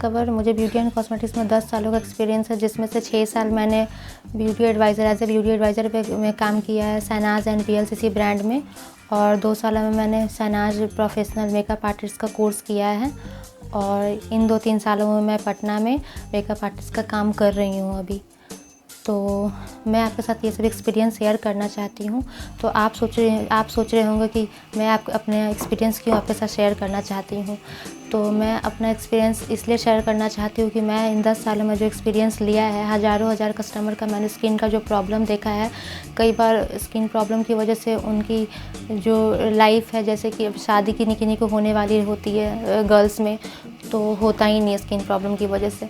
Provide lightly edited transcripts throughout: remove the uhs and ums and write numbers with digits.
कंवर। मुझे beauty and cosmetics में 10 सालों का एक्सपीरियंस है, जिसमें से 6 साल मैंने beauty advisor as a beauty advisor में काम किया है शहनाज एंड वीएलसीसी ब्रांड में, और 2 साल में मैंने शहनाज प्रोफेशनल मेकअप आर्टिस्ट का कोर्स किया है, और इन 2-3 सालों में मैं पटना में मेकअप आर्टिस्ट का काम कर रही हूँ अभी। तो मैं आपके साथ ये सब एक्सपीरियंस शेयर करना चाहती हूँ। तो आप सोच रहे होंगे कि मैं अपने एक्सपीरियंस क्यों आपके साथ शेयर करना चाहती हूँ। तो मैं अपना एक्सपीरियंस इसलिए शेयर करना चाहती हूँ कि मैं इन 10 सालों में जो एक्सपीरियंस लिया है, हज़ारों कस्टमर का मैंने स्किन का जो प्रॉब्लम देखा है। कई बार स्किन प्रॉब्लम की वजह से उनकी जो लाइफ है, जैसे कि अब शादी किन्हीं को होने वाली होती है गर्ल्स में, तो होता ही नहीं है स्किन प्रॉब्लम की वजह से।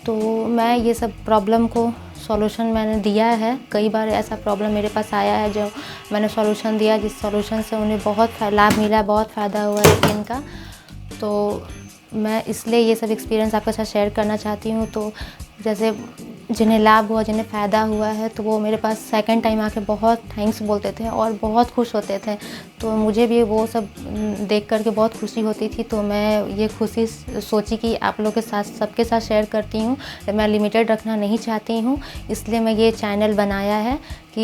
तो मैं ये सब प्रॉब्लम को सॉल्यूशन मैंने दिया है। कई बार ऐसा प्रॉब्लम मेरे पास आया है जो मैंने सॉल्यूशन दिया, जिस सॉल्यूशन से उन्हें बहुत लाभ मिला, बहुत फ़ायदा हुआ है स्किन का। तो मैं इसलिए ये सब एक्सपीरियंस आपके साथ शेयर करना चाहती हूँ। तो जैसे जिन्हें लाभ हुआ, जिन्हें फ़ायदा हुआ है, तो वो मेरे पास सेकंड टाइम आके बहुत थैंक्स बोलते थे और बहुत खुश होते थे। तो मुझे भी वो सब देख कर के बहुत खुशी होती थी। तो मैं ये खुशी सोची कि आप लोगों के साथ, सबके साथ शेयर करती हूँ। मैं लिमिटेड रखना नहीं चाहती हूँ, इसलिए मैं ये चैनल बनाया है कि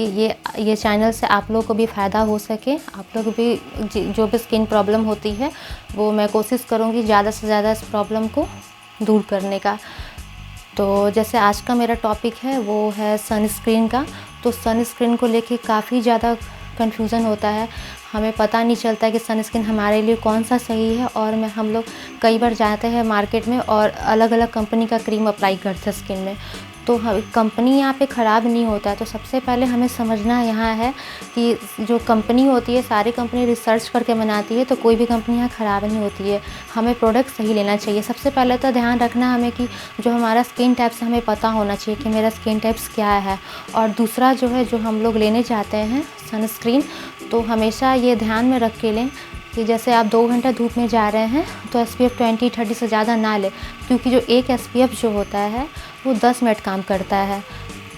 ये चैनल से आप लोगों को भी फ़ायदा हो सके। आप लोग भी जो भी स्किन प्रॉब्लम होती है, वो मैं कोशिश करूँगी ज़्यादा से ज़्यादा इस प्रॉब्लम को दूर करने का। तो जैसे आज का मेरा टॉपिक है वो है सनस्क्रीन का। तो सनस्क्रीन को लेके काफ़ी ज़्यादा कन्फ्यूज़न होता है। हमें पता नहीं चलता है कि सनस्क्रीन हमारे लिए कौन सा सही है, और हम लोग कई बार जाते हैं मार्केट में और अलग अलग कंपनी का क्रीम अप्लाई करते हैं स्किन में। तो कंपनी यहाँ पे ख़राब नहीं होता है। तो सबसे पहले हमें समझना यहाँ है कि जो कंपनी होती है, सारी कंपनी रिसर्च करके बनाती है, तो कोई भी कंपनी यहाँ ख़राब नहीं होती है। हमें प्रोडक्ट सही लेना चाहिए। सबसे पहले तो ध्यान रखना हमें कि जो हमारा स्किन टाइप से हमें पता होना चाहिए कि मेरा स्किन टाइप्स क्या है। और दूसरा जो है, जो हम लोग लेने चाहते हैं सनस्क्रीन, तो हमेशा ये ध्यान में रख के लें कि जैसे आप 2 घंटा धूप में जा रहे हैं तो SPF 20-30 से ज़्यादा ना लें, क्योंकि जो एक SPF जो होता है वो 10 मिनट काम करता है।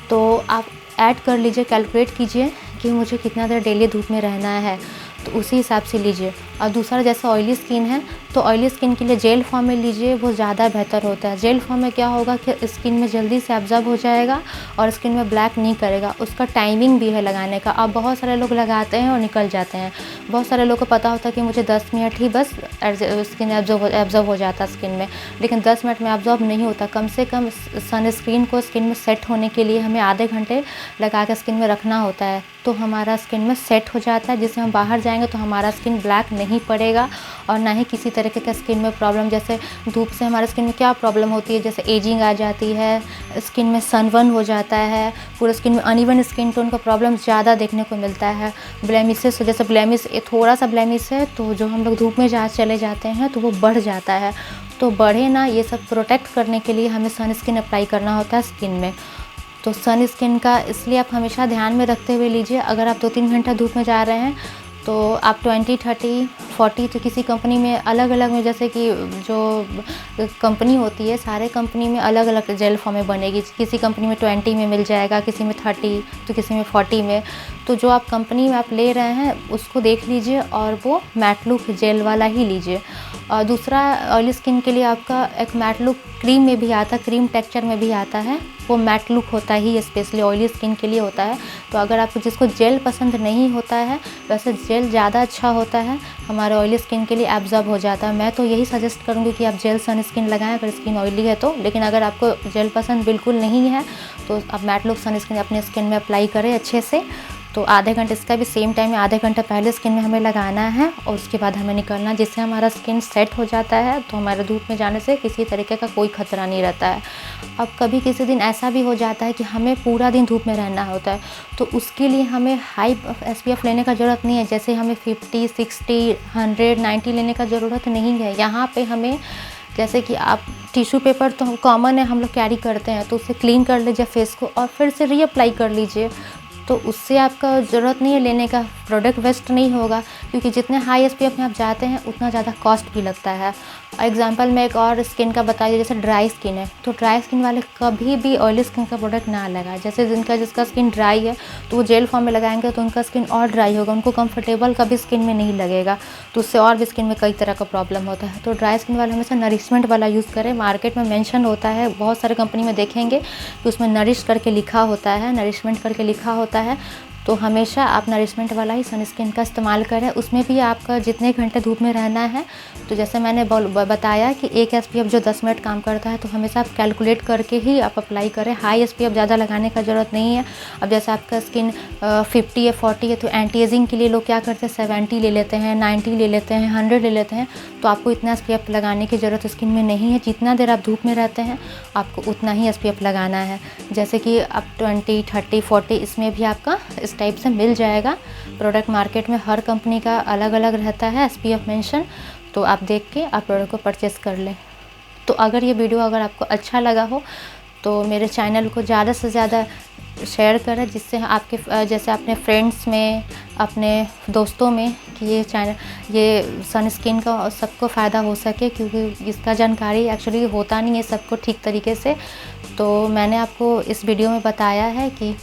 तो आप ऐड कर लीजिए, कैलकुलेट कीजिए कि मुझे कितना देर डेली धूप में रहना है, तो उसी हिसाब से लीजिए। और दूसरा, जैसे ऑयली स्किन है तो ऑयली स्किन के लिए जेल फॉर्म में लीजिए, वो ज़्यादा बेहतर होता है। जेल फॉर्म में क्या होगा कि स्किन में जल्दी से एब्जॉर्ब हो जाएगा और स्किन में ब्लैक नहीं करेगा। उसका टाइमिंग भी है लगाने का। अब बहुत सारे लोग लगाते हैं और निकल जाते हैं। बहुत सारे लोगों को पता होता है कि मुझे 10 मिनट ही बस स्किन एब्जॉर्ब हो जाता है स्किन में, लेकिन 10 मिनट में एब्जॉर्ब नहीं होता। कम से कम सनस्क्रीन को स्किन में सेट होने के लिए हमें आधे घंटे लगा के स्किन में रखना होता है, तो हमारा स्किन में सेट हो जाता है, जिससे हम बाहर जाएंगे तो हमारा स्किन ब्लैक नहीं पड़ेगा और ना ही किसी तरीके का स्किन में प्रॉब्लम। जैसे धूप से हमारे स्किन में क्या प्रॉब्लम होती है, जैसे एजिंग आ जाती है, स्किन में सनबर्न हो जाता है, पूरे स्किन में अनइवन स्किन टोन का प्रॉब्लम ज़्यादा देखने को मिलता है। ब्लेमिसेस, जैसे ब्लेमिस, थोड़ा सा ब्लेमिस है तो जो हम लोग धूप में चले जाते हैं तो वो बढ़ जाता है। तो बढ़े ना, ये सब प्रोटेक्ट करने के लिए हमें सनस्क्रीन अप्लाई करना होता है स्किन में। तो सन स्किन का इसलिए आप हमेशा ध्यान में रखते हुए लीजिए। अगर आप 2-3 घंटा धूप में जा रहे हैं तो आप 20, 30, 40, तो किसी कंपनी में अलग अलग में, जैसे कि जो कंपनी होती है, सारे कंपनी में अलग अलग जेल फॉर्म में बनेगी। किसी कंपनी में 20 में मिल जाएगा, किसी में 30, तो किसी में 40 में। तो जो आप कंपनी में आप ले रहे हैं उसको देख लीजिए और वो मैट लुक जेल वाला ही लीजिए। और दूसरा, ऑयली स्किन के लिए आपका एक मैट लुक क्रीम में भी आता है, क्रीम टेक्सचर में भी आता है, वो मैट लुक होता ही स्पेशली ऑयली स्किन के लिए होता है। तो अगर आपको जिसको जेल पसंद नहीं होता है, वैसे जेल ज़्यादा अच्छा होता है, हमारे ऑयली स्किन के लिए एब्जॉर्ब हो जाता है। मैं तो यही सजेस्ट करूँगी कि आप जेल सन स्किन लगाएं अगर स्किन ऑयली है तो। लेकिन अगर आपको जेल पसंद बिल्कुल नहीं है तो आप मैट लुक सन स्किन अपने स्किन में अप्लाई करें अच्छे से। तो आधे घंटे, इसका भी सेम टाइम में आधे घंटे पहले स्किन में हमें लगाना है और उसके बाद हमें निकलना, जिससे हमारा स्किन सेट हो जाता है। तो हमारे धूप में जाने से किसी तरीके का कोई खतरा नहीं रहता है। अब कभी किसी दिन ऐसा भी हो जाता है कि हमें पूरा दिन धूप में रहना होता है, तो उसके लिए हमें हाई SPF लेने का ज़रूरत नहीं है। जैसे हमें 50, 60, 100, 90 लेने का ज़रूरत नहीं है। यहाँ पे हमें, जैसे कि आप टिश्यू पेपर तो कॉमन है, हम लोग कैरी करते हैं, तो उससे क्लीन कर लीजिए फेस को और फिर से रीअप्लाई कर लीजिए। तो उससे आपका ज़रूरत नहीं है लेने का, प्रोडक्ट वेस्ट नहीं होगा, क्योंकि जितने हाई SPF में आप जाते हैं उतना ज़्यादा कॉस्ट भी लगता है। एग्जांपल मैं एक और स्किन का बताइए, जैसे ड्राई स्किन है तो ड्राई स्किन वाले कभी भी ऑयली स्किन का प्रोडक्ट ना लगाएं। जैसे जिसका स्किन ड्राई है तो वो जेल फॉर्म में लगाएंगे तो उनका स्किन और ड्राई होगा, उनको कंफर्टेबल कभी स्किन में नहीं लगेगा, तो उससे और भी स्किन में कई तरह का प्रॉब्लम होता है। तो ड्राई स्किन वाले हमेशा नरिशमेंट वाला यूज़ करें। मार्केट में मेंशन होता है, बहुत सारे कंपनी में देखेंगे कि उसमें नरिश करके लिखा होता है, नरिशमेंट करके लिखा होता है, तो हमेशा आप नरिशमेंट वाला ही सनस्क्रीन का इस्तेमाल करें। उसमें भी आपका जितने घंटे धूप में रहना है, तो जैसे मैंने बताया कि एक SPF जो 10 मिनट काम करता है, तो हमेशा आप कैलकुलेट करके ही आप अप्लाई करें। हाई SPF ज़्यादा लगाने का ज़रूरत नहीं है। अब जैसे आपका स्किन 50 या 40 है तो एंटी एजिंग के लिए लोग क्या करते हैं 70 ले लेते हैं, 90 ले लेते हैं, 100 ले लेते हैं, तो आपको इतना SPF लगाने की ज़रूरत स्किन में नहीं है। जितना देर आप धूप में रहते हैं आपको उतना ही SPF लगाना है। जैसे कि आप 20, 30, 40 इसमें भी आपका इस टाइप से मिल जाएगा प्रोडक्ट। मार्केट में हर कंपनी का अलग अलग रहता है SPF मेंशन, तो आप देख के आप प्रोडक्ट को परचेस कर लें। तो अगर ये वीडियो अगर आपको अच्छा लगा हो तो मेरे चैनल को ज़्यादा से ज़्यादा शेयर करें, जिससे आपके जैसे अपने फ्रेंड्स में, अपने दोस्तों में कि ये सनस्क्रीन का सबको फ़ायदा हो सके, क्योंकि इसका जानकारी एक्चुअली होता नहीं है सबको ठीक तरीके से। तो मैंने आपको इस वीडियो में बताया है कि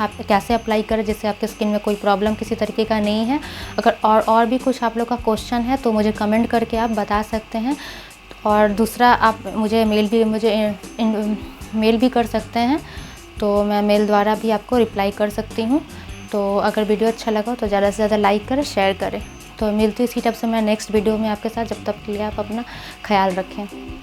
आप कैसे अप्लाई करें जिससे आपके स्किन में कोई प्रॉब्लम किसी तरीके का नहीं है। अगर और भी कुछ आप लोग का क्वेश्चन है तो मुझे कमेंट करके आप बता सकते हैं। और दूसरा, आप मुझे मेल भी कर सकते हैं, तो मैं मेल द्वारा भी आपको रिप्लाई कर सकती हूँ। तो अगर वीडियो अच्छा लगा तो ज़्यादा से ज़्यादा लाइक करें, शेयर करें। तो मिलती हूँ इसी टाइप से मैं नेक्स्ट वीडियो में आपके साथ। जब तक के लिए आप अपना ख्याल रखें।